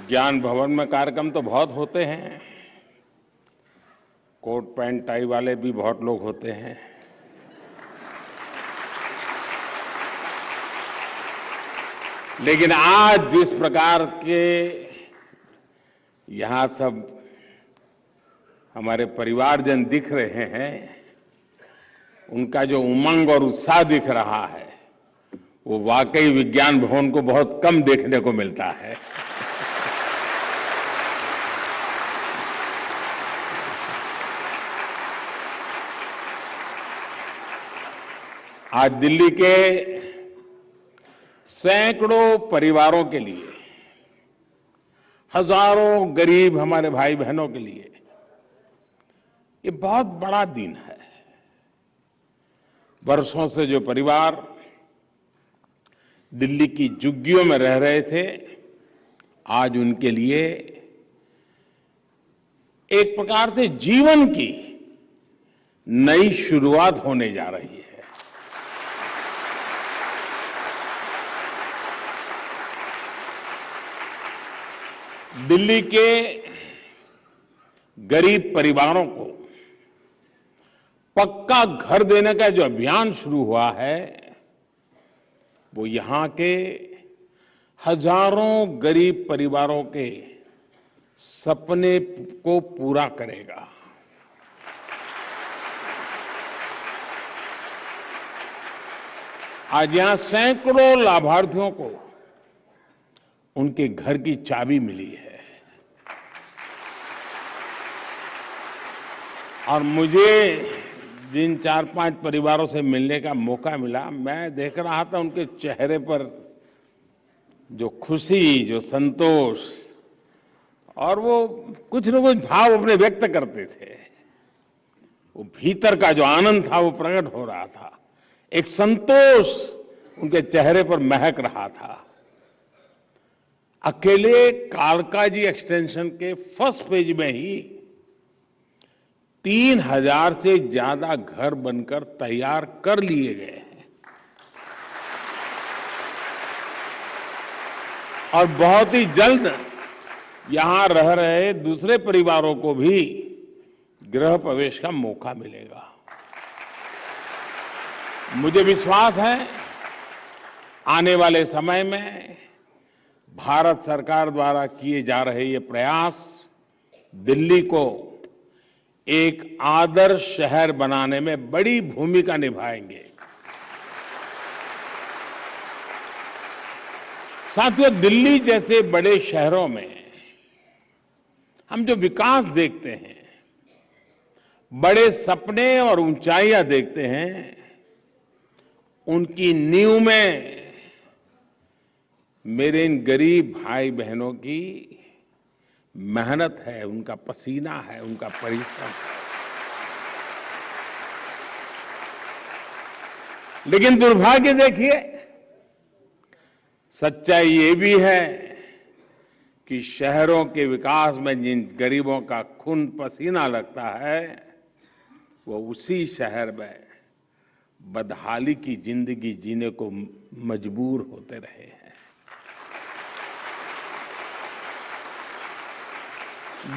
ज्ञान भवन में कार्यक्रम तो बहुत होते हैं, कोट पैंट टाई वाले भी बहुत लोग होते हैं। लेकिन आज जिस प्रकार के यहां सब हमारे परिवारजन दिख रहे हैं, उनका जो उमंग और उत्साह दिख रहा है, वो वाकई विज्ञान भवन को बहुत कम देखने को मिलता है। आज दिल्ली के सैकड़ों परिवारों के लिए, हजारों गरीब हमारे भाई बहनों के लिए ये बहुत बड़ा दिन है। वर्षों से जो परिवार दिल्ली की झुग्गियों में रह रहे थे, आज उनके लिए एक प्रकार से जीवन की नई शुरुआत होने जा रही है। दिल्ली के गरीब परिवारों को पक्का घर देने का जो अभियान शुरू हुआ है, वो यहां के हजारों गरीब परिवारों के सपने को पूरा करेगा। आज यहां सैकड़ों लाभार्थियों को उनके घर की चाबी मिली है। और मुझे जिन 4-5 परिवारों से मिलने का मौका मिला, मैं देख रहा था उनके चेहरे पर जो खुशी, जो संतोष, और वो कुछ न कुछ भाव अपने व्यक्त करते थे। वो भीतर का जो आनंद था वो प्रकट हो रहा था। एक संतोष उनके चेहरे पर महक रहा था। अकेले कालकाजी एक्सटेंशन के फर्स्ट पेज में ही 3000 से ज्यादा घर बनकर तैयार कर लिए गए हैं। और बहुत ही जल्द यहां रह रहे दूसरे परिवारों को भी गृह प्रवेश का मौका मिलेगा। मुझे विश्वास है आने वाले समय में भारत सरकार द्वारा किए जा रहे ये प्रयास दिल्ली को एक आदर्श शहर बनाने में बड़ी भूमिका निभाएंगे। साथियों, दिल्ली जैसे बड़े शहरों में हम जो विकास देखते हैं, बड़े सपने और ऊंचाइयां देखते हैं, उनकी नींव में मेरे इन गरीब भाई बहनों की मेहनत है, उनका पसीना है, उनका परिश्रम है। लेकिन दुर्भाग्य देखिए, सच्चाई ये भी है कि शहरों के विकास में जिन गरीबों का खून पसीना लगता है, वो उसी शहर में बदहाली की जिंदगी जीने को मजबूर होते रहे हैं।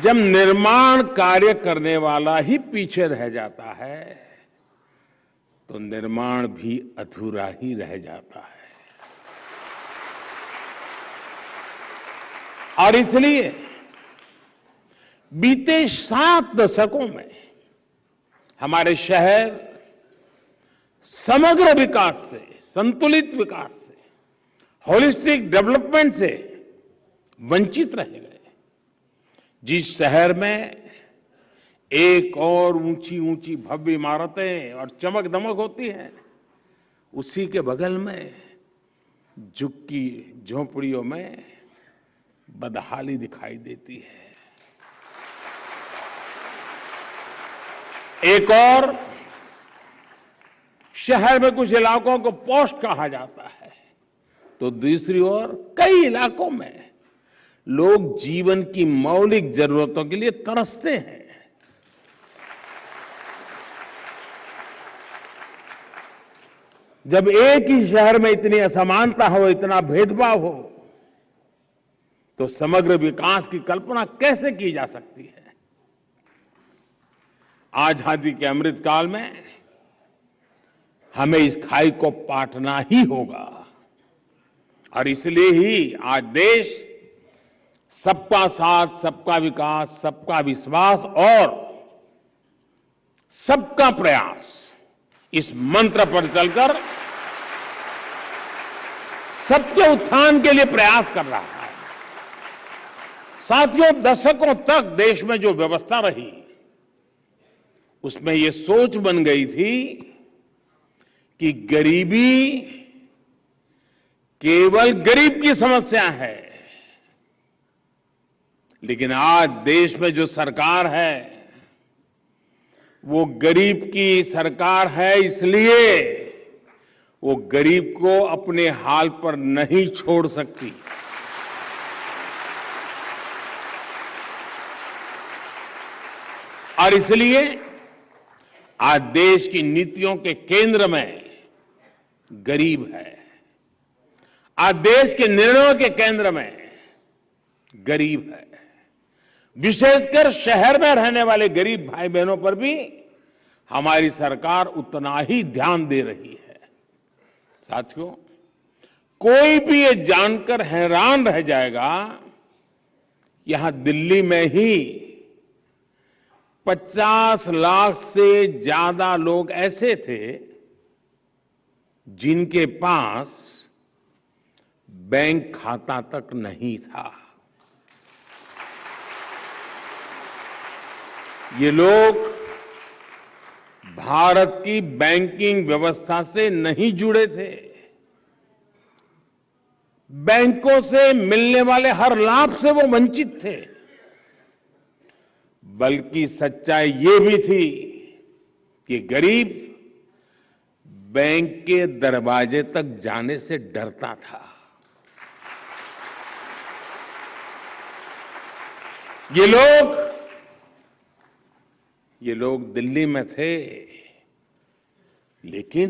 जब निर्माण कार्य करने वाला ही पीछे रह जाता है, तो निर्माण भी अधूरा ही रह जाता है। और इसलिए बीते 7 दशकों में हमारे शहर समग्र विकास से, संतुलित विकास से, होलिस्टिक डेवलपमेंट से वंचित रह गए। जिस शहर में एक और ऊंची ऊंची भव्य इमारतें और चमक दमक होती हैं, उसी के बगल में झुग्गी झोपड़ियों में बदहाली दिखाई देती है। एक और शहर में कुछ इलाकों को पॉश कहा जाता है, तो दूसरी ओर कई इलाकों में लोग जीवन की मौलिक जरूरतों के लिए तरसते हैं। जब एक ही शहर में इतनी असमानता हो, इतना भेदभाव हो, तो समग्र विकास की कल्पना कैसे की जा सकती है। आजादी के अमृत काल में हमें इस खाई को पाटना ही होगा और इसलिए ही आज देश सबका साथ, सबका विकास, सबका विश्वास और सबका प्रयास इस मंत्र पर चलकर सबके उत्थान के लिए प्रयास कर रहा है। साथियों, दशकों तक देश में जो व्यवस्था रही उसमें ये सोच बन गई थी कि गरीबी केवल गरीब की समस्या है, लेकिन आज देश में जो सरकार है वो गरीब की सरकार है, इसलिए वो गरीब को अपने हाल पर नहीं छोड़ सकती। और इसलिए आज देश की नीतियों के केंद्र में गरीब है। आज देश के निर्णयों के केंद्र में गरीब है। विशेषकर शहर में रहने वाले गरीब भाई बहनों पर भी हमारी सरकार उतना ही ध्यान दे रही है। साथियों, कोई भी ये जानकर हैरान रह जाएगा, यहां दिल्ली में ही 50 लाख से ज्यादा लोग ऐसे थे जिनके पास बैंक खाता तक नहीं था। ये लोग भारत की बैंकिंग व्यवस्था से नहीं जुड़े थे। बैंकों से मिलने वाले हर लाभ से वो वंचित थे। बल्कि सच्चाई ये भी थी कि गरीब बैंक के दरवाजे तक जाने से डरता था। ये लोग दिल्ली में थे, लेकिन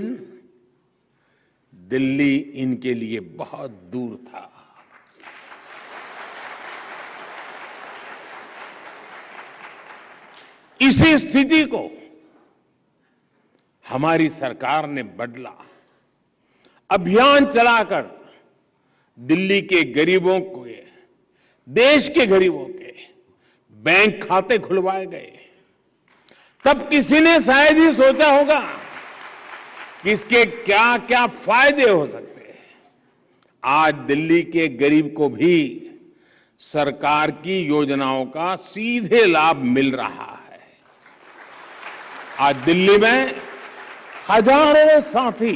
दिल्ली इनके लिए बहुत दूर था। इसी स्थिति को हमारी सरकार ने बदला। अभियान चलाकर दिल्ली के गरीबों को, देश के गरीबों के बैंक खाते खुलवाए गए। तब किसी ने शायद ही सोचा होगा कि इसके क्या क्या फायदे हो सकते हैं। आज दिल्ली के गरीब को भी सरकार की योजनाओं का सीधे लाभ मिल रहा है। आज दिल्ली में हजारों साथी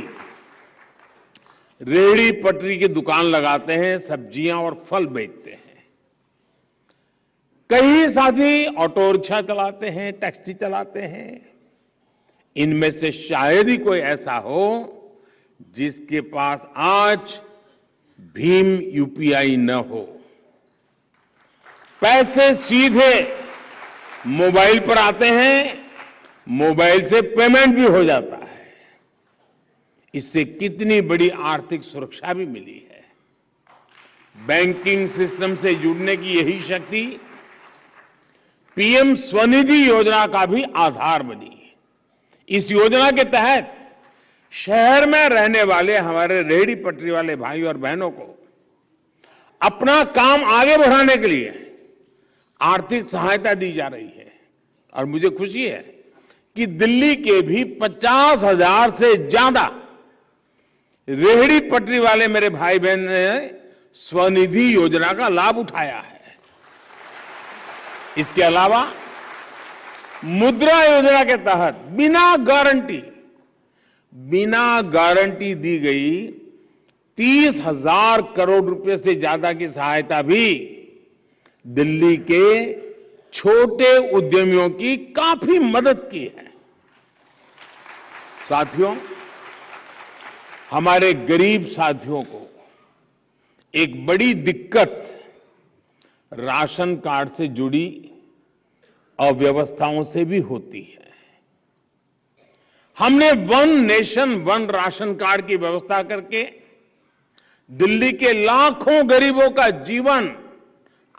रेहड़ी पटरी की दुकान लगाते हैं, सब्जियां और फल बेचते हैं। कई साथी ऑटो रिक्शा चलाते हैं, टैक्सी चलाते हैं। इनमें से शायद ही कोई ऐसा हो जिसके पास आज भीम यूपीआई न हो। पैसे सीधे मोबाइल पर आते हैं, मोबाइल से पेमेंट भी हो जाता है। इससे कितनी बड़ी आर्थिक सुरक्षा भी मिली है। बैंकिंग सिस्टम से जुड़ने की यही शक्ति पीएम स्वनिधि योजना का भी आधार बनी। इस योजना के तहत शहर में रहने वाले हमारे रेहड़ी पटरी वाले भाई और बहनों को अपना काम आगे बढ़ाने के लिए आर्थिक सहायता दी जा रही है। और मुझे खुशी है कि दिल्ली के भी 50,000 से ज्यादा रेहड़ी पटरी वाले मेरे भाई बहन ने स्वनिधि योजना का लाभ उठाया है। इसके अलावा मुद्रा योजना के तहत बिना गारंटी दी गई 30,000 करोड़ रुपए से ज्यादा की सहायता भी दिल्ली के छोटे उद्यमियों की काफी मदद की है। साथियों, हमारे गरीब साथियों को एक बड़ी दिक्कत राशन कार्ड से जुड़ी अव्यवस्थाओं से भी होती है। हमने one nation one ration card की व्यवस्था करके दिल्ली के लाखों गरीबों का जीवन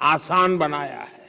आसान बनाया है।